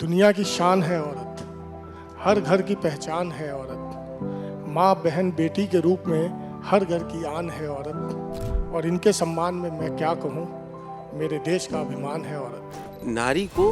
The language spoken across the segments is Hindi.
दुनिया की शान है औरत, हर घर की पहचान है औरत, माँ बहन बेटी के रूप में हर घर की आन है औरत। और इनके सम्मान में मैं क्या कहूँ, मेरे देश का अभिमान है औरत। नारी को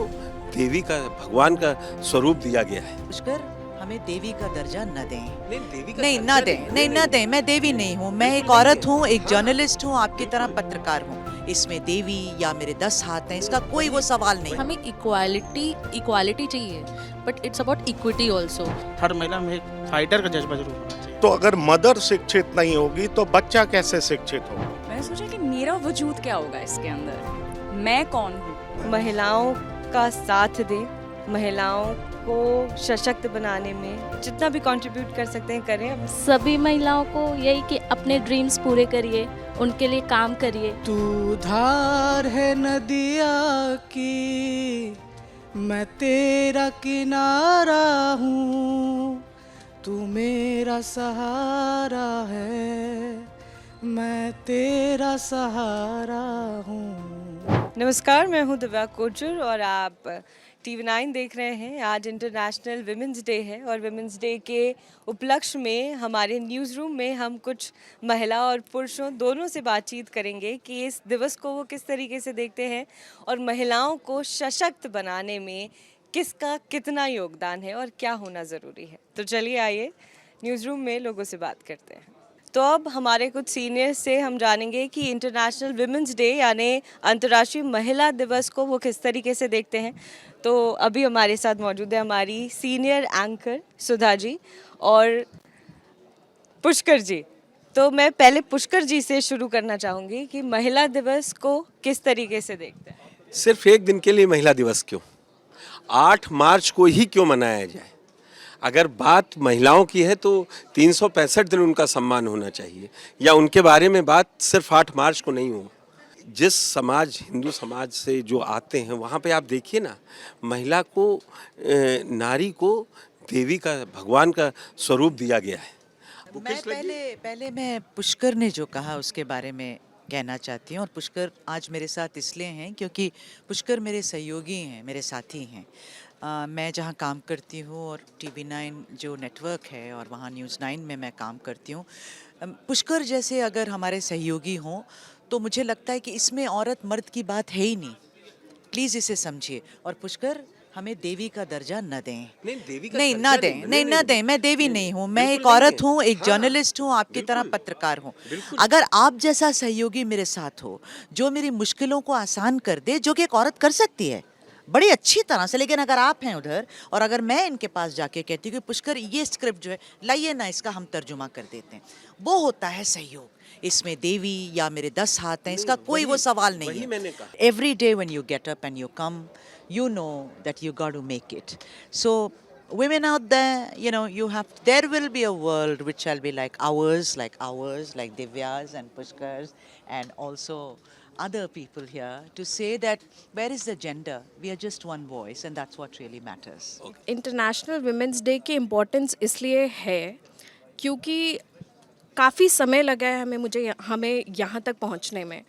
देवी का, भगवान का स्वरूप दिया गया है। पुष्कर, हमें देवी का दर्जा न दें। नहीं, देवी का नहीं, दर्जा ना दें, नहीं ना दें। मैं देवी नहीं हूँ, मैं एक औरत हूँ, एक जर्नलिस्ट हूँ, आपकी तरह पत्रकार हूँ। इसमें देवी या मेरे 10 हाथ हैं, इसका कोई वो सवाल नहीं। हमें इक्वालिटी चाहिए, but it's about equity also. हर महिला में एक फाइटर का जज्बा जरूर होना चाहिए। तो अगर मदर शिक्षित नहीं होगी तो बच्चा कैसे शिक्षित होगा? मैंने सोचा कि मेरा वजूद क्या होगा इसके अंदर, मैं कौन हूँ। महिलाओं का साथ दें, महिलाओं को सशक्त बनाने में जितना भी कंट्रीब्यूट कर सकते हैं करें। सभी महिलाओं को यही कि अपने ड्रीम्स पूरे करिए, उनके लिए काम करिए। तू धार है नदिया की, मैं तेरा किनारा हूँ, तू मेरा सहारा है, मैं तेरा सहारा हूँ। नमस्कार, मैं हूँ दिव्या कोचर और आप TV9 देख रहे हैं। आज इंटरनेशनल विमेंस डे है और विमेंस डे के उपलक्ष्य में हमारे न्यूज़ रूम में हम कुछ महिला और पुरुषों दोनों से बातचीत करेंगे कि इस दिवस को वो किस तरीके से देखते हैं और महिलाओं को सशक्त बनाने में किसका कितना योगदान है और क्या होना ज़रूरी है। तो चलिए आइए न्यूज़ रूम में लोगों से बात करते हैं। तो अब हमारे कुछ सीनियर्स से हम जानेंगे कि इंटरनेशनल विमेंस डे यानी अंतर्राष्ट्रीय महिला दिवस को वो किस तरीके से देखते हैं। तो अभी हमारे साथ मौजूद है हमारी सीनियर एंकर सुधा जी और पुष्कर जी। तो मैं पहले पुष्कर जी से शुरू करना चाहूँगी कि महिला दिवस को किस तरीके से देखते हैं। सिर्फ एक दिन के लिए महिला दिवस क्यों, 8 मार्च को ही क्यों मनाया जाए? अगर बात महिलाओं की है तो 365 दिन उनका सम्मान होना चाहिए, या उनके बारे में बात सिर्फ 8 मार्च को नहीं हो। जिस समाज, हिंदू समाज से जो आते हैं वहाँ पे आप देखिए ना, महिला को, नारी को देवी का, भगवान का स्वरूप दिया गया है। मैं पहले मैं पुष्कर ने जो कहा उसके बारे में कहना चाहती हूँ। और पुष्कर आज मेरे साथ इसलिए हैं क्योंकि पुष्कर मेरे सहयोगी हैं, मेरे साथी हैं। मैं जहाँ काम करती हूँ और TV9 जो नेटवर्क है और वहाँ न्यूज़ 9 में मैं काम करती हूँ, पुष्कर जैसे अगर हमारे सहयोगी हों तो मुझे लगता है कि इसमें औरत मर्द की बात है ही नहीं। प्लीज़ इसे समझिए। और पुष्कर, हमें देवी का दर्जा न दें। नहीं, देवी का नहीं दर्जा ना दें, नहीं ना दें। मैं देवी नहीं हूँ, मैं एक औरत हूँ, एक जर्नलिस्ट हूँ, आपकी तरह पत्रकार हूँ। अगर आप जैसा सहयोगी मेरे साथ हो जो मेरी मुश्किलों को आसान कर दे, जो कि एक औरत कर सकती है बड़ी अच्छी तरह से, लेकिन अगर आप हैं उधर और अगर मैं इनके पास जाके कहती हूँ कि पुष्कर ये स्क्रिप्ट जो है लाइए ना, इसका हम तर्जुमा कर देते हैं, वो होता है सहयोग। इसमें देवी या मेरे 10 हाथ हैं, इसका कोई वो सवाल नहीं है। मैंने कहा। Every day when you get up and you come, you know that you got to make it. So women out there, you know, there will be a world which shall be like ours, like Divya's and Pushkar's and also other people here, to say that where is the gender? We are just one voice and that's what really matters. International women's day की इम्पोर्टेंस इसलिए है क्योंकि काफ़ी समय लगा है हमें यहाँ तक पहुँचने में।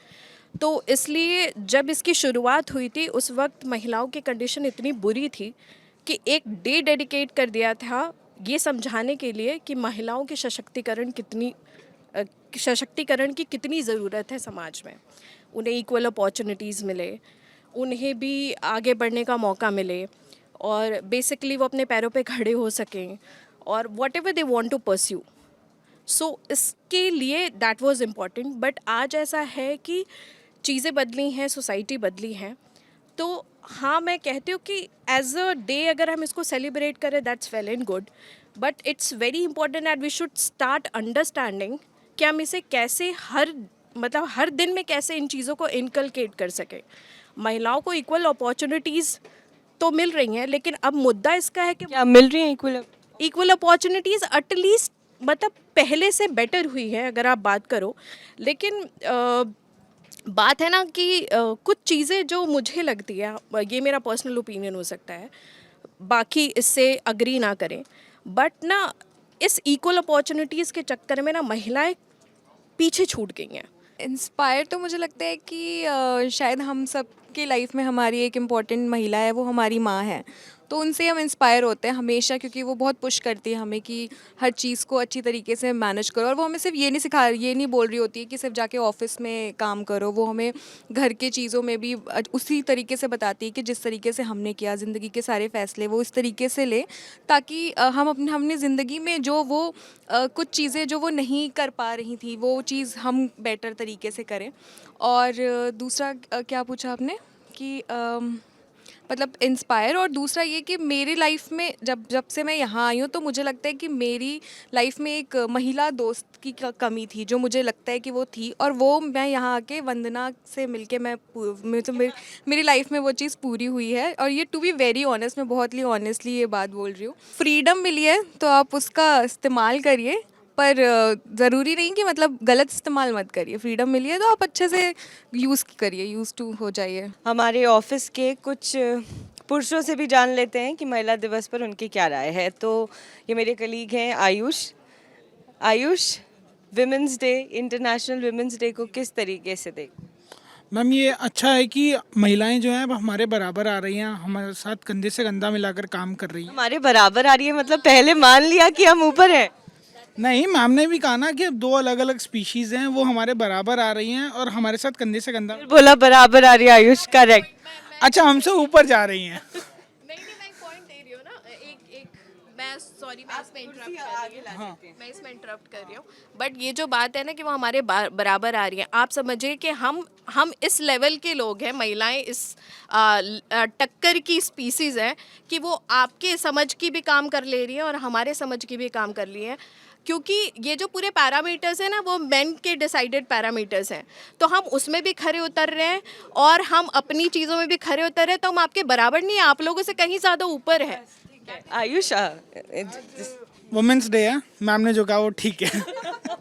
तो इसलिए जब इसकी शुरुआत हुई थी उस वक्त महिलाओं की कंडीशन इतनी बुरी थी कि एक डे डेडिकेट कर दिया था ये समझाने के लिए कि महिलाओं के सशक्तिकरण की कितनी ज़रूरत है समाज में। उन्हें इक्वल अपॉर्चुनिटीज़ मिले, उन्हें भी आगे बढ़ने का मौका मिले और बेसिकली वो अपने पैरों पे खड़े हो सकें और whatever they want to pursue. So इसके लिए दैट वाज इम्पॉर्टेंट। बट आज ऐसा है कि चीज़ें बदली हैं, सोसाइटी बदली हैं। तो हाँ, मैं कहती हूँ कि एज अ डे अगर हम इसको सेलिब्रेट करें that's well and good, but it's very important that we should start understanding कि हम इसे कैसे हर दिन में कैसे इन चीज़ों को इनकलकेट कर सकें। महिलाओं को इक्वल अपॉर्चुनिटीज़ तो मिल रही हैं, लेकिन अब मुद्दा इसका है कि क्या मिल रही हैं इक्वल अपॉर्चुनिटीज़ एटलीस्ट पहले से बेटर हुई है अगर आप बात करो। लेकिन बात है ना कि कुछ चीज़ें जो मुझे लगती है, ये मेरा पर्सनल ओपिनियन हो सकता है, बाकी इससे अग्री ना करें, बट ना इस इक्वल अपॉर्चुनिटीज़ के चक्कर में ना महिलाएं पीछे छूट गई हैं। इंस्पायर तो मुझे लगता है कि शायद हम सब की लाइफ में हमारी एक इम्पॉर्टेंट महिला है, वो हमारी माँ है। तो उनसे हम इंस्पायर होते हैं हमेशा, क्योंकि वो बहुत पुश करती है हमें कि हर चीज़ को अच्छी तरीके से मैनेज करो। और वो हमें सिर्फ ये नहीं बोल रही होती है कि सिर्फ जाके ऑफिस में काम करो, वो हमें घर के चीज़ों में भी उसी तरीके से बताती है कि जिस तरीके से हमने किया, ज़िंदगी के सारे फैसले वो इस तरीके से ले, ताकि हम अपनी ज़िंदगी में जो वो कुछ चीज़ें जो वो नहीं कर पा रही थी वो चीज़ हम बेटर तरीके से करें। और दूसरा क्या पूछा आपने कि मतलब इंस्पायर, और दूसरा ये कि मेरी लाइफ में जब से मैं यहाँ आई हूँ तो मुझे लगता है कि मेरी लाइफ में एक महिला दोस्त की कमी थी, जो मुझे लगता है कि वो थी, और वो मैं यहाँ आके वंदना से मिलके मेरी लाइफ में वो चीज़ पूरी हुई है। और ये टू बी वेरी ऑनेस्ट, मैं बहुत ही ऑनेस्टली ये बात बोल रही हूँ। फ्रीडम मिली है तो आप उसका इस्तेमाल करिए, पर ज़रूरी नहीं कि मतलब गलत इस्तेमाल मत करिए। फ्रीडम मिली है तो आप अच्छे से यूज़ करिए, यूज़ टू हो जाइए। हमारे ऑफिस के कुछ पुरुषों से भी जान लेते हैं कि महिला दिवस पर उनकी क्या राय है। तो ये मेरे कलीग हैं Ayush, women's day, international women's day को किस तरीके से देख? मैम ये अच्छा है कि महिलाएं जो हैं अब हमारे बराबर आ रही हैं, हमारे साथ कंधे से कंधा मिलाकर काम कर रही हैं। हमारे बराबर आ रही है मतलब पहले मान लिया कि हम ऊपर हैं? नहीं, मैम ने भी कहा ना कि अब 2 अलग अलग स्पीशीज़ हैं, वो हमारे बराबर आ रही हैं और हमारे साथ कंधे से कंधा। बोला बराबर आ रही है आयुष, करेक्ट। अच्छा, हमसे ऊपर जा रही हैं। मैं एक पॉइंट दे रही हूँ ना, मैं सॉरी, मैं इसमें इंटरप्ट कर रही हूँ, बट ये जो बात है ना कि वो हमारे बराबर आ रही है, आप समझिए कि हम इस लेवल के लोग हैं, महिलाएं इस टक्कर की स्पीसीज़ हैं कि वो आपके समझ की भी काम कर ले रही है और हमारे समझ की भी काम कर रही है, क्योंकि ये जो पूरे पैरामीटर्स हैं ना वो मेन के डिसाइडेड पैरामीटर्स हैं, तो हम उसमें भी खरे उतर रहे हैं और हम अपनी चीज़ों में भी खरे उतर रहे हैं, तो हम आपके बराबर नहीं, आप लोगों से कहीं ज़्यादा ऊपर है। आयुष, वुमेंस डे है, मैम ने जो कहा वो ठीक है।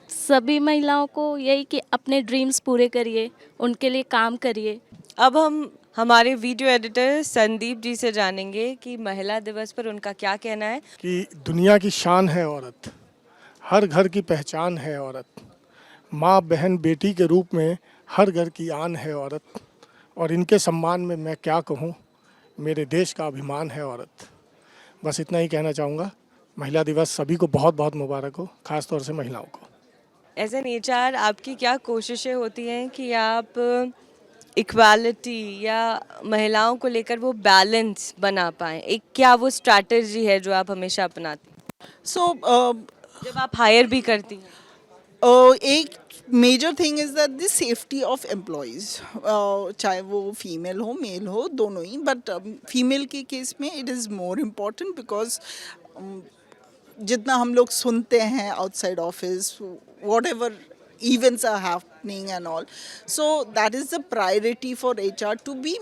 सभी महिलाओं को यही कि अपने ड्रीम्स पूरे करिए, उनके लिए काम करिए। अब हम हमारे वीडियो एडिटर संदीप जी से जानेंगे कि महिला दिवस पर उनका क्या कहना है। कि दुनिया की शान है औरत, हर घर की पहचान है औरत, माँ बहन बेटी के रूप में हर घर की आन है औरत, और इनके सम्मान में मैं क्या कहूँ, मेरे देश का अभिमान है औरत। बस इतना ही कहना चाहूँगा। महिला दिवस सभी को बहुत बहुत मुबारक हो, खास तौर से महिलाओं को। एज एन HR आपकी क्या कोशिशें होती हैं कि आप इक्वालिटी या महिलाओं को लेकर वो बैलेंस बना पाएँ? एक क्या वो स्ट्रैटेजी है जो आप हमेशा अपनाती हैं जब आप हायर भी करती हैं? एक major thing is that the safety of employees, चाहे वो फीमेल हो मेल हो दोनों ही, बट फीमेल के केस में it is more important because जितना हम लोग सुनते हैं outside office, whatever events are happening and all, so that is the priority for HR to be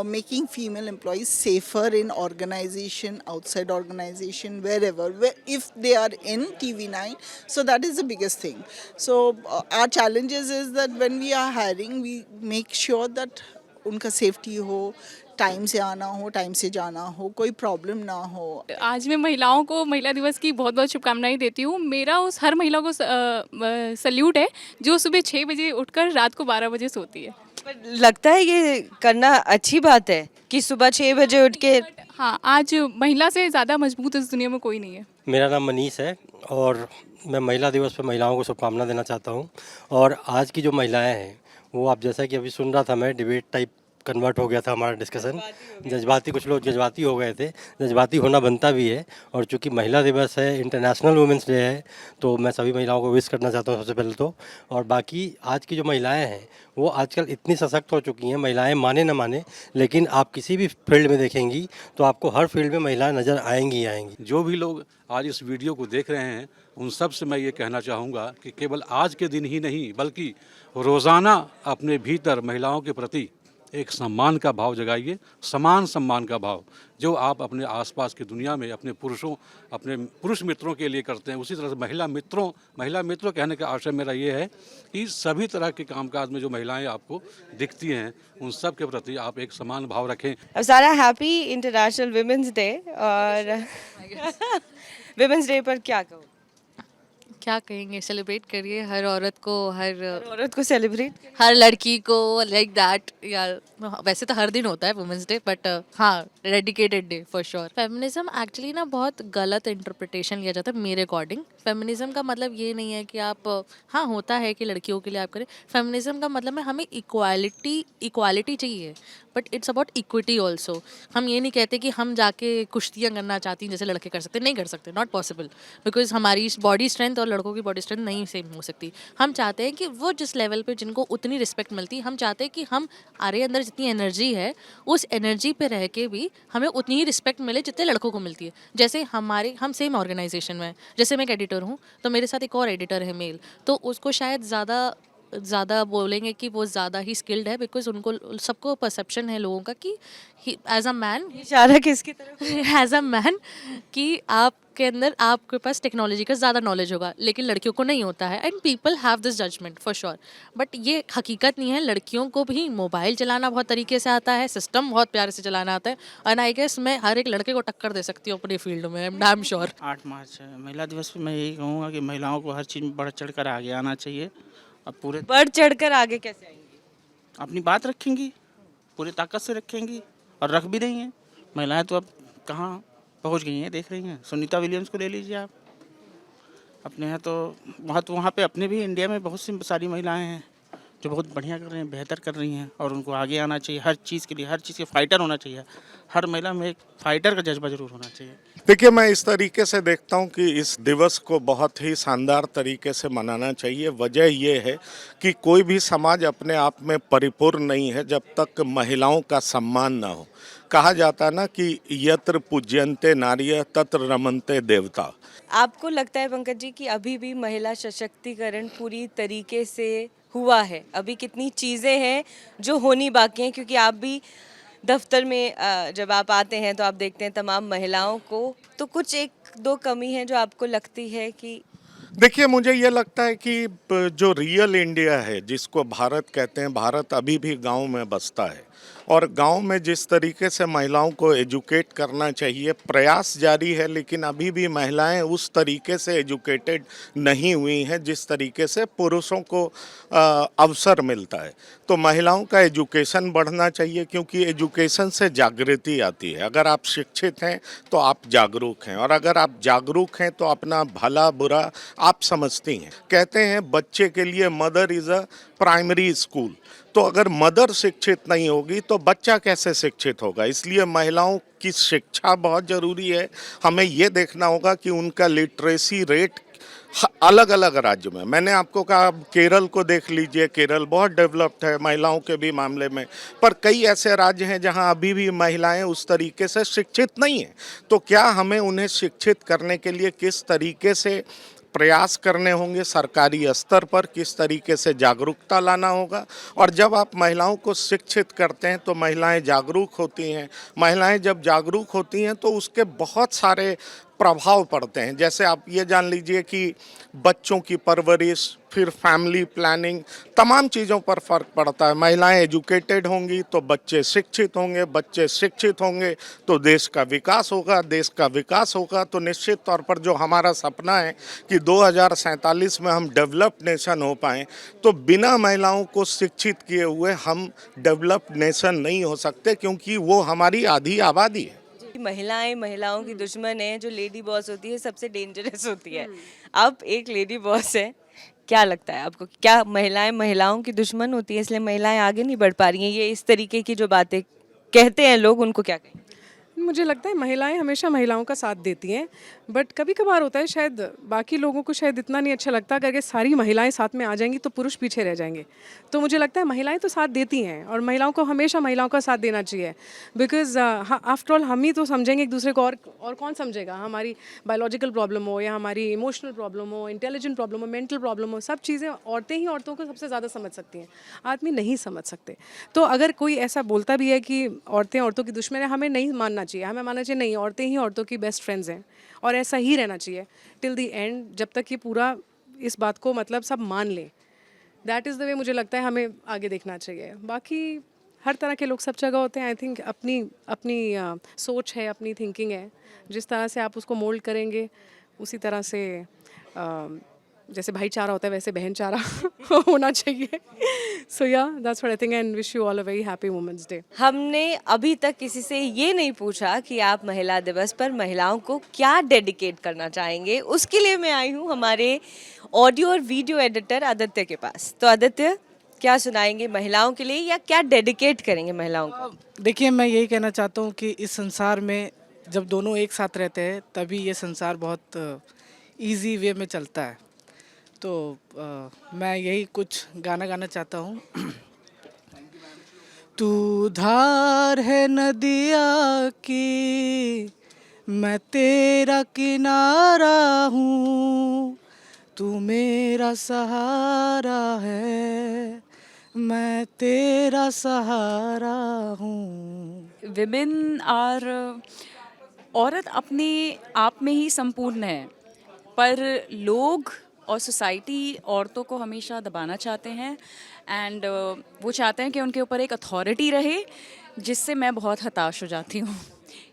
making female employees safer in organization, outside organization, wherever, if they are in TV9. So that is the biggest thing. So our challenges is that when we are hiring, we make sure that उनका सेफ्टी हो, टाइम से आना हो, टाइम से जाना हो, कोई प्रॉब्लम ना हो। आज मैं महिलाओं को महिला दिवस की बहुत बहुत शुभकामनाएं देती हूँ। मेरा उस हर महिला को सल्यूट है जो सुबह 6 बजे उठकर रात को 12 बजे सोती है। पर लगता है ये करना अच्छी बात है कि सुबह 6 बजे उठ के। हाँ, आज महिला से ज़्यादा मजबूत इस दुनिया में कोई नहीं है। मेरा नाम मनीष है और मैं महिला दिवस पर महिलाओं को शुभकामना देना चाहता हूँ। और आज की जो महिलाएं हैं वो, आप जैसा कि अभी सुन रहा था मैं, डिबेट टाइप कन्वर्ट हो गया था हमारा डिस्कशन, जज्बाती, कुछ लोग जज्बाती हो गए थे। जज्बाती होना बनता भी है, और चूंकि महिला दिवस है, इंटरनेशनल वुमेंस डे है, तो मैं सभी महिलाओं को विश करना चाहता हूँ सबसे पहले तो। और बाकी आज की जो महिलाएं हैं वो आजकल इतनी सशक्त हो चुकी हैं, महिलाएं माने न माने, लेकिन आप किसी भी फील्ड में देखेंगी तो आपको हर फील्ड में महिलाएं नज़र आएंगी ही आएंगी। जो भी लोग आज इस वीडियो को देख रहे हैं उन सब से मैं ये कहना चाहूँगा कि केवल आज के दिन ही नहीं बल्कि रोज़ाना अपने भीतर महिलाओं के प्रति एक सम्मान का भाव जगाइए, समान सम्मान का भाव जो आप अपने आसपास की दुनिया में अपने पुरुष मित्रों के लिए करते हैं, उसी तरह से महिला मित्रों कहने का आशय मेरा ये है कि सभी तरह के कामकाज में जो महिलाएं आपको दिखती हैं उन सब के प्रति आप एक समान भाव रखें। अब सारा हैप्पी इंटरनेशनल विमेंस डे, और विमेंस डे पर क्या कहो? क्या कहेंगे, सेलिब्रेट करिए हर औरत को, हर औरत को सेलिब्रेट हर लड़की को, लाइक दैट। या वैसे तो हर दिन होता है वुमेंस डे, बट हाँ, dedicated day for sure. Feminism actually ना बहुत गलत इंटरप्रिटेशन लिया जाता है मेरे अकॉर्डिंग। फेमिनिज्म का मतलब ये नहीं है कि आप, हाँ होता है कि लड़कियों के लिए आप करें। फेमिनिज्म का मतलब है हमें इक्वालिटी चाहिए, but it's about equity also. हम ये नहीं कहते कि हम जाके कुश्तियाँ करना चाहती हैं जैसे लड़के कर सकते, नहीं कर सकते, नॉट पॉसिबल, बिकॉज हमारी बॉडी स्ट्रेंथ और लड़कों की बॉडी स्ट्रेंथ नहीं सेम हो सकती। हम चाहते हैं कि वो जिस लेवल पे जिनको उतनी रिस्पेक्ट मिलती है, हम चाहते हैं कि हमारे अंदर जितनी एनर्जी है उस एनर्जी पे रह के भी हमें उतनी ही रिस्पेक्ट मिले जितने लड़कों को मिलती है। जैसे हम सेम ऑर्गेनाइजेशन में, जैसे मैं एक एडिटर हूँ तो मेरे साथ एक और एडिटर है मेल, तो उसको शायद ज़्यादा बोलेंगे कि वो ज़्यादा ही स्किल्ड है, बिकॉज उनको सबको परसेप्शन है लोगों का कि एज अ मैन, इशारा किसकी तरफ? एज अ मैन कि आपके अंदर, आपके पास टेक्नोलॉजी का ज़्यादा नॉलेज होगा, लेकिन लड़कियों को नहीं होता है। And people have this judgement for sure, but ये हकीकत नहीं है। लड़कियों को भी मोबाइल चलाना बहुत तरीके से आता है, सिस्टम बहुत प्यारे से चलाना आता है, एंड आई गेस मैं हर एक लड़के को टक्कर दे सकती हूँ अपनी फील्ड में, आई एम श्योर। 8 मार्च है महिला दिवस पे मैं यही कहूँगा कि महिलाओं को हर चीज़ में बढ़ चढ़ कर आगे आना चाहिए। अब पूरे बढ़ चढ़कर आगे कैसे आएंगी? अपनी बात रखेंगी, पूरी ताकत से रखेंगी, और रख भी रही हैं। महिलाएं तो अब कहाँ पहुंच गई हैं, देख रही हैं। सुनीता विलियम्स को ले लीजिए आप, अपने यहाँ तो वहाँ पे अपने भी इंडिया में बहुत सी सारी महिलाएं हैं जो बहुत बढ़िया कर रही हैं, बेहतर कर रही हैं, और उनको आगे आना चाहिए हर चीज़ के लिए। हर चीज़ के फाइटर होना चाहिए, हर महिला में एक फाइटर का जज्बा जरूर होना चाहिए। देखिए, मैं इस तरीके से देखता हूं कि इस दिवस को बहुत ही शानदार तरीके से मनाना चाहिए। वजह ये है कि कोई भी समाज अपने आप में परिपूर्ण नहीं है जब तक महिलाओं का सम्मान ना हो। कहा जाता है ना कि यत्र पूज्यन्ते नार्यः तत्र रमन्ते देवता। आपको लगता है पंकज जी कि अभी भी महिला सशक्तिकरण पूरी तरीके से हुआ है? अभी कितनी चीज़ें हैं जो होनी बाकी हैं? क्योंकि आप भी दफ्तर में जब आप आते हैं तो आप देखते हैं तमाम महिलाओं को, तो कुछ एक दो कमी है जो आपको लगती है कि? देखिए, मुझे ये लगता है कि जो रियल इंडिया है, जिसको भारत कहते हैं, भारत अभी भी गांव में बसता है, और गांव में जिस तरीके से महिलाओं को एजुकेट करना चाहिए, प्रयास जारी है, लेकिन अभी भी महिलाएं उस तरीके से एजुकेटेड नहीं हुई हैं जिस तरीके से पुरुषों को अवसर मिलता है। तो महिलाओं का एजुकेशन बढ़ना चाहिए, क्योंकि एजुकेशन से जागृति आती है। अगर आप शिक्षित हैं तो आप जागरूक हैं, और अगर आप जागरूक हैं तो अपना भला बुरा आप समझती हैं। कहते हैं बच्चे के लिए mother is a primary school. तो अगर मदर शिक्षित नहीं होगी तो बच्चा कैसे शिक्षित होगा? इसलिए महिलाओं की शिक्षा बहुत ज़रूरी है। हमें ये देखना होगा कि उनका लिटरेसी रेट अलग अलग राज्य में, मैंने आपको कहा केरल को देख लीजिए, केरल बहुत डेवलप्ड है महिलाओं के भी मामले में, पर कई ऐसे राज्य हैं जहां अभी भी महिलाएं उस तरीके से शिक्षित नहीं हैं। तो क्या हमें उन्हें शिक्षित करने के लिए किस तरीके से प्रयास करने होंगे, सरकारी स्तर पर किस तरीके से जागरूकता लाना होगा। और जब आप महिलाओं को शिक्षित करते हैं तो महिलाएं जागरूक होती हैं। महिलाएं जब जागरूक होती हैं तो उसके बहुत सारे प्रभाव पड़ते हैं। जैसे आप ये जान लीजिए कि बच्चों की परवरिश, फिर फैमिली प्लानिंग, तमाम चीज़ों पर फ़र्क पड़ता है। महिलाएं एजुकेटेड होंगी तो बच्चे शिक्षित होंगे, बच्चे शिक्षित होंगे तो देश का विकास होगा, देश का विकास होगा तो निश्चित तौर पर जो हमारा सपना है कि 2047 में हम डेवलप्ड नेशन हो पाएँ, तो बिना महिलाओं को शिक्षित किए हुए हम डेवलप्ड नेशन नहीं हो सकते, क्योंकि वो हमारी आधी आबादी है। महिलाएं महिलाओं की दुश्मन है, जो लेडी बॉस होती है सबसे डेंजरस होती है। अब एक लेडी बॉस है, क्या लगता है आपको, क्या महिलाएं महिलाओं की दुश्मन होती है इसलिए महिलाएं आगे नहीं बढ़ पा रही हैं? ये इस तरीके की जो बातें कहते हैं लोग, उनको क्या कहें? मुझे लगता है महिलाएं हमेशा महिलाओं का साथ देती हैं, बट कभी कभार होता है शायद बाकी लोगों को शायद इतना नहीं अच्छा लगता, अगर सारी महिलाएं साथ में आ जाएंगी तो पुरुष पीछे रह जाएंगे। तो मुझे लगता है महिलाएं तो साथ देती हैं, और महिलाओं को हमेशा महिलाओं का साथ देना चाहिए, बिकॉज आफ्टर ऑल हम ही तो समझेंगे एक दूसरे को, और कौन समझेगा? हमारी बायोलॉजिकल प्रॉब्लम हो या हमारी इमोशनल प्रॉब्लम हो, इंटेलिजेंट प्रॉब्लम हो, मेंटल प्रॉब्लम हो, सब चीज़ें औरतें ही औरतों को सबसे ज़्यादा समझ सकती हैं, आदमी नहीं समझ सकते। तो अगर कोई ऐसा बोलता भी है कि औरतें औरतों की दुश्मन है, हमें नहीं मानना चाहिए। हमें मानना चाहिए नहीं, औरतें ही औरतों की बेस्ट फ्रेंड्स हैं, और ऐसा ही रहना चाहिए टिल द एंड, जब तक ये पूरा इस बात को मतलब सब मान लें। दैट इज़ द वे मुझे लगता है हमें आगे देखना चाहिए। बाकी हर तरह के लोग सब जगह होते हैं। आई थिंक अपनी अपनी सोच है, अपनी थिंकिंग है, जिस तरह से आप उसको मोल्ड करेंगे उसी तरह से जैसे भाईचारा होता है वैसे बहनचारा होना चाहिए. So yeah that's what I think and wish you all a very happy women's day. हमने अभी तक किसी से ये नहीं पूछा कि आप महिला दिवस पर महिलाओं को क्या डेडिकेट करना चाहेंगे. उसके लिए मैं आई हूँ हमारे ऑडियो और वीडियो एडिटर आदित्य के पास. तो आदित्य, क्या सुनाएंगे महिलाओं के लिए या क्या डेडिकेट करेंगे महिलाओं को? देखिए, मैं यही कहना चाहता हूँ कि इस संसार में जब दोनों एक साथ रहते हैं तभी ये संसार बहुत इजी वे में चलता है. तो मैं यही कुछ गाना गाना चाहता हूँ. तू धार है नदिया की, मैं तेरा किनारा हूँ, तू मेरा सहारा है, मैं तेरा सहारा हूँ. विमेन आर औरत अपने आप में ही संपूर्ण है, पर लोग और सोसाइटी औरतों को हमेशा दबाना चाहते हैं एंड वो चाहते हैं कि उनके ऊपर एक अथॉरिटी रहे, जिससे मैं बहुत हताश हो जाती हूँ.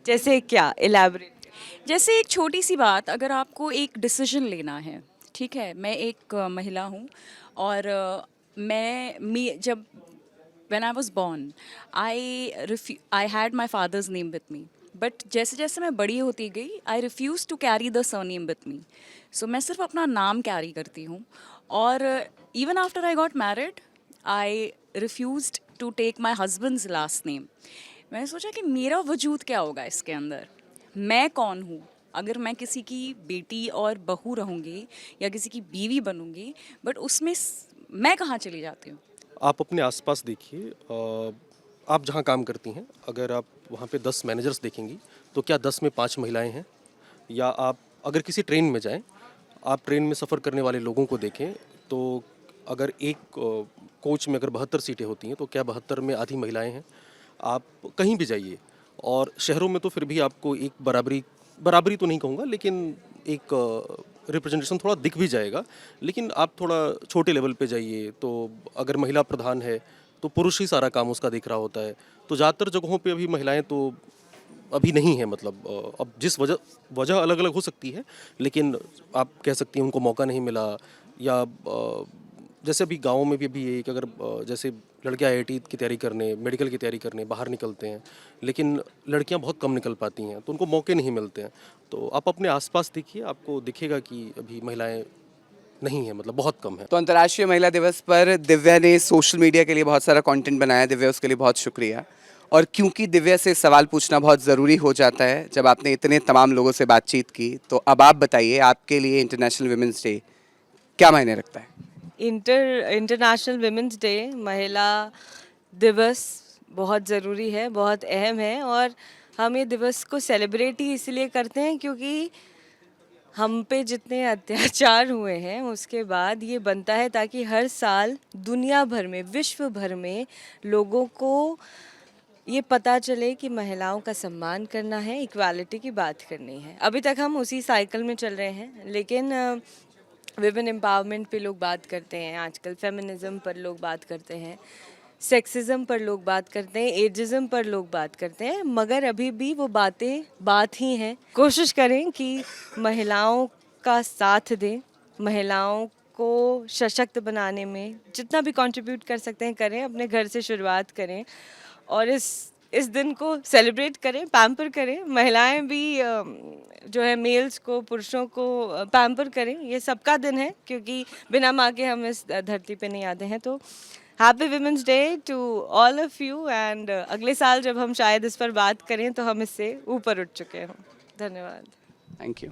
जैसे क्या, इलैबोरेट? जैसे एक छोटी सी बात, अगर आपको एक डिसीजन लेना है, ठीक है, मैं एक महिला हूँ और जब when I was born, I had my father's name with me. But जैसे जैसे मैं बड़ी होती गई, I refuse to carry the surname with me. So मैं सिर्फ अपना नाम कैरी करती हूँ. और even after I got married, I refused to take my husband's last name. मैंने सोचा कि मेरा वजूद क्या होगा इसके अंदर, मैं कौन हूँ अगर मैं किसी की बेटी और बहू रहूँगी या किसी की बीवी बनूँगी, बट उसमें मैं कहाँ चली जाती हूँ. आप अपने आसपास देखिए, आप जहाँ काम करती हैं, अगर आप वहाँ पे 10 मैनेजर्स देखेंगी तो क्या 10 में 5 महिलाएं हैं? या आप अगर किसी ट्रेन में जाएं, आप ट्रेन में सफ़र करने वाले लोगों को देखें तो अगर एक कोच में अगर 72 सीटें होती हैं तो क्या 72 में आधी महिलाएं हैं? आप कहीं भी जाइए, और शहरों में तो फिर भी आपको एक बराबरी तो नहीं कहूँगा, लेकिन एक रिप्रेजेंटेशन थोड़ा दिख भी जाएगा. लेकिन आप थोड़ा छोटे लेवल पे जाइए तो अगर महिला प्रधान है तो पुरुष ही सारा काम उसका देख रहा होता है. तो ज़्यादातर जगहों पे अभी महिलाएं तो अभी नहीं है. मतलब अब जिस वजह अलग अलग हो सकती है, लेकिन आप कह सकती हैं उनको मौका नहीं मिला. या जैसे अभी गाँव में भी अभी ये कि अगर जैसे लड़कियां IIT की तैयारी करने, मेडिकल की तैयारी करने बाहर निकलते हैं, लेकिन लड़कियां बहुत कम निकल पाती हैं, तो उनको मौके नहीं मिलते हैं. तो आप अपने आसपास देखिए, आपको दिखेगा कि अभी महिलाएं नहीं है, मतलब बहुत कम है. तो अंतर्राष्ट्रीय महिला दिवस पर दिव्या ने सोशल मीडिया के लिए बहुत सारा कंटेंट बनाया. दिव्या, उसके लिए बहुत शुक्रिया. और क्योंकि दिव्या से सवाल पूछना बहुत ज़रूरी हो जाता है जब आपने इतने तमाम लोगों से बातचीत की, तो अब आप बताइए, आपके लिए इंटरनेशनल विमेंस डे क्या मायने रखता है? इंटरनेशनल विमेंस डे, महिला दिवस बहुत ज़रूरी है, बहुत अहम है. और हम ये दिवस को सेलिब्रेट ही इसलिए करते हैं क्योंकि हम पे जितने अत्याचार हुए हैं उसके बाद ये बनता है ताकि हर साल दुनिया भर में, विश्व भर में लोगों को ये पता चले कि महिलाओं का सम्मान करना है, इक्वालिटी की बात करनी है. अभी तक हम उसी साइकिल में चल रहे हैं, लेकिन विमेन एम्पावरमेंट पे लोग बात करते हैं आजकल, फेमिनिज्म पर लोग बात करते हैं, सेक्सिज्म पर लोग बात करते हैं, एजिज्म पर लोग बात करते हैं, मगर अभी भी वो बातें बात ही हैं. कोशिश करें कि महिलाओं का साथ दें, महिलाओं को सशक्त बनाने में जितना भी कंट्रीब्यूट कर सकते हैं करें, अपने घर से शुरुआत करें और इस दिन को सेलिब्रेट करें, पैम्पर करें. महिलाएं भी जो है मेल्स को, पुरुषों को पैम्पर करें. ये सबका दिन है क्योंकि बिना माँ के हम इस धरती पे नहीं आते हैं. तो happy women's day to all of you. And अगले साल जब हम शायद इस पर बात करें तो हम इससे ऊपर उठ चुके हों. धन्यवाद. Thank you.